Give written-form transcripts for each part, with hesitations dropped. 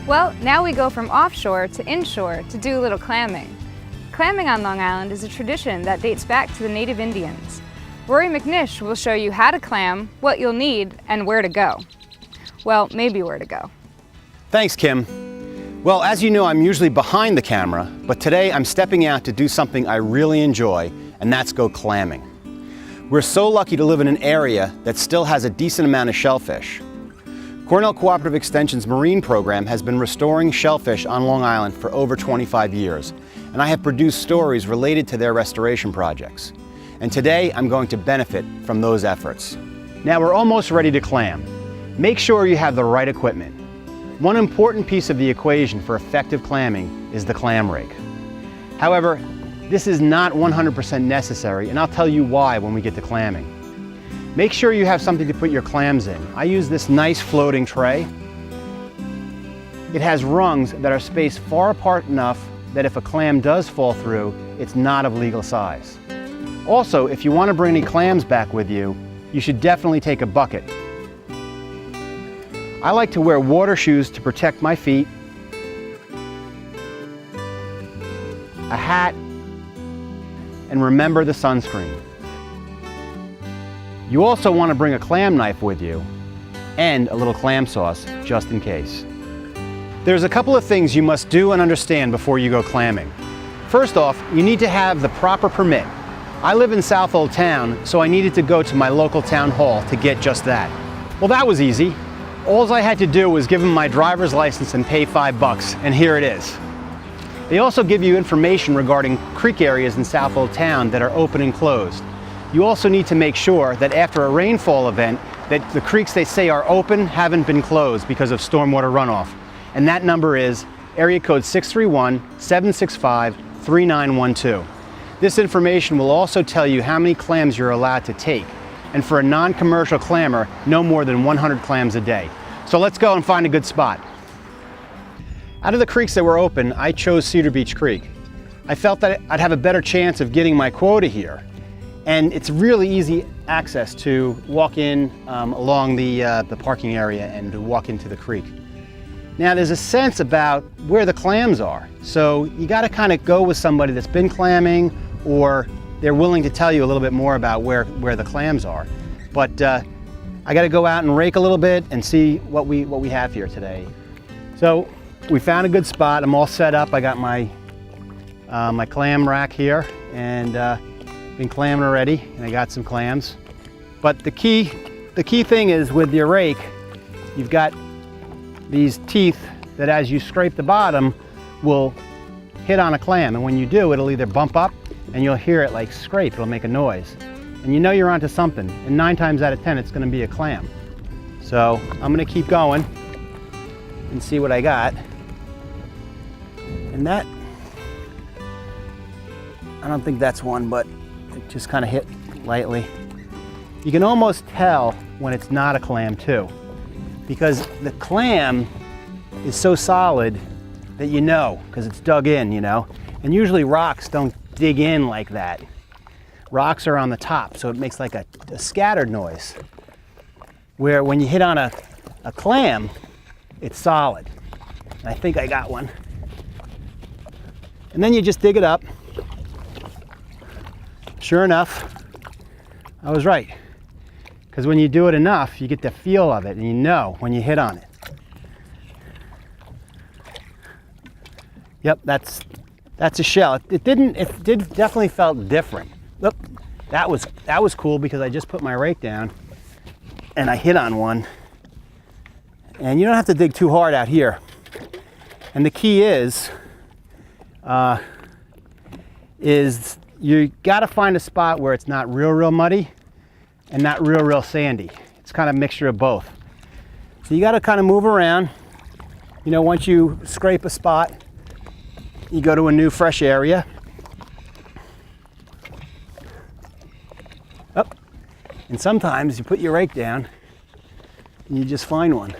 Well, now we go from offshore to inshore to do a little clamming. Clamming on Long Island is a tradition that dates back to the native Indians. Rory MacNish will show you how to clam, what you'll need, and where to go. Well, maybe where to go. Thanks, Kim. Well, as you know, I'm usually behind the camera, but today I'm stepping out to do something I really enjoy, and that's go clamming. We're so lucky to live in an area that still has a decent amount of shellfish. Cornell Cooperative Extension's marine program has been restoring shellfish on Long Island for over 25 years, and I have produced stories related to their restoration projects. And today I'm going to benefit from those efforts. Now we're almost ready to clam. Make sure you have the right equipment. One important piece of the equation for effective clamming is the clam rig. However, this is not 100% necessary, and I'll tell you why when we get to clamming. Make sure you have something to put your clams in. I use this nice floating tray. It has rungs that are spaced far apart enough that if a clam does fall through, it's not of legal size. Also, if you want to bring any clams back with you, you should definitely take a bucket. I like to wear water shoes to protect my feet, a hat, and remember the sunscreen. You also want to bring a clam knife with you and a little clam sauce just in case. There's a couple of things you must do and understand before you go clamming. First off, you need to have the proper permit. I live in South Old Town, so I needed to go to my local town hall to get just that. Well, that was easy. All I had to do was give them my driver's license and pay $5, and here it is. They also give you information regarding creek areas in South Old Town that are open and closed. You also need to make sure that after a rainfall event, that the creeks they say are open haven't been closed because of stormwater runoff. And that number is area code 631-765-3912. This information will also tell you how many clams you're allowed to take. And for a non-commercial clammer, no more than 100 clams a day. So let's go and find a good spot. Out of the creeks that were open, I chose Cedar Beach Creek. I felt that I'd have a better chance of getting my quota here. And it's really easy access to walk in along the parking area and to walk into the creek. Now there's a sense about where the clams are. So you gotta kind of go with somebody that's been clamming, or they're willing to tell you a little bit more about where the clams are. But I gotta go out and rake a little bit and see what we have here today. So we found a good spot. I'm all set up. I got my my clam rack here, and been clamming already, and I got some clams. But the key thing is with your rake, you've got these teeth that as you scrape the bottom will hit on a clam, and when you do, it'll either bump up and you'll hear it like scrape, it'll make a noise. And you know you're onto something, and 9 times out of 10 it's gonna be a clam. So I'm gonna keep going and see what I got. And that, I don't think that's one, but it just kind of hit lightly. You can almost tell when it's not a clam too, because the clam is so solid that you know, because it's dug in, you know. And usually rocks don't dig in like that. Rocks are on the top, so it makes like a scattered noise. Where when you hit on a clam, it's solid. And I think I got one. And then you just dig it up. Sure enough, I was right. Because when you do it enough, you get the feel of it, and you know when you hit on it. Yep, that's a shell. It definitely felt different. Look, that was cool because I just put my rake down and I hit on one. And you don't have to dig too hard out here. And the key is you gotta find a spot where it's not real muddy and not real sandy. It's kind of a mixture of both. So you gotta kind of move around. You know, once you scrape a spot, you go to a new fresh area. Up. And sometimes you put your rake down and you just find one.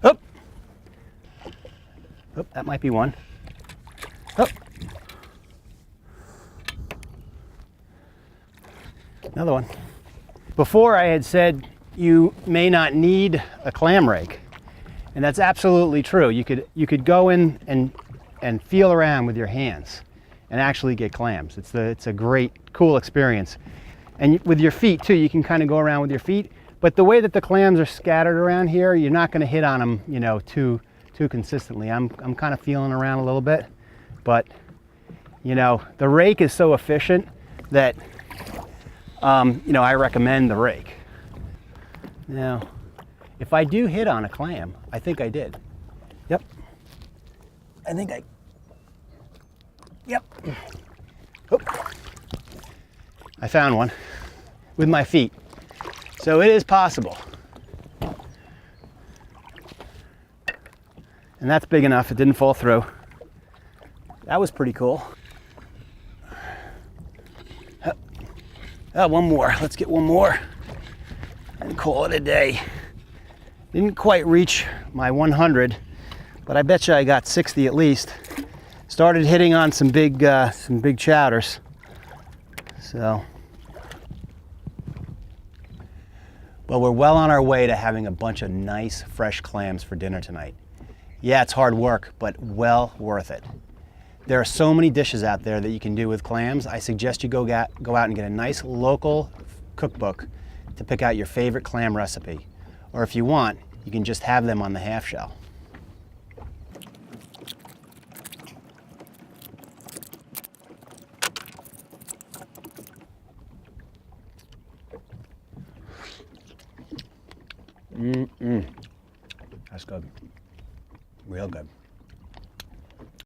Up. Oh, that might be one. Up. Another one. Before I had said you may not need a clam rake, and that's absolutely true. You could go in and feel around with your hands and actually get clams. It's a great, cool experience. And with your feet too, you can kind of go around with your feet. But the way that the clams are scattered around here, you're not going to hit on them, you know, too consistently. I'm kind of feeling around a little bit, but you know, the rake is so efficient that you know, I recommend the rake. Now, if I do hit on a clam, I think I did. Yep. Yep. Oop. I found one with my feet. So it is possible. And that's big enough, it didn't fall through. That was pretty cool. Oh, one more, let's get one more and call it a day. Didn't quite reach my 100, but I bet you I got 60 at least. Started hitting on some big chowders. So, well, we're well on our way to having a bunch of nice fresh clams for dinner tonight. Yeah, it's hard work, but well worth it. There are so many dishes out there that you can do with clams. I suggest you go out and get a nice local cookbook to pick out your favorite clam recipe. Or if you want, you can just have them on the half shell. That's good. Real good.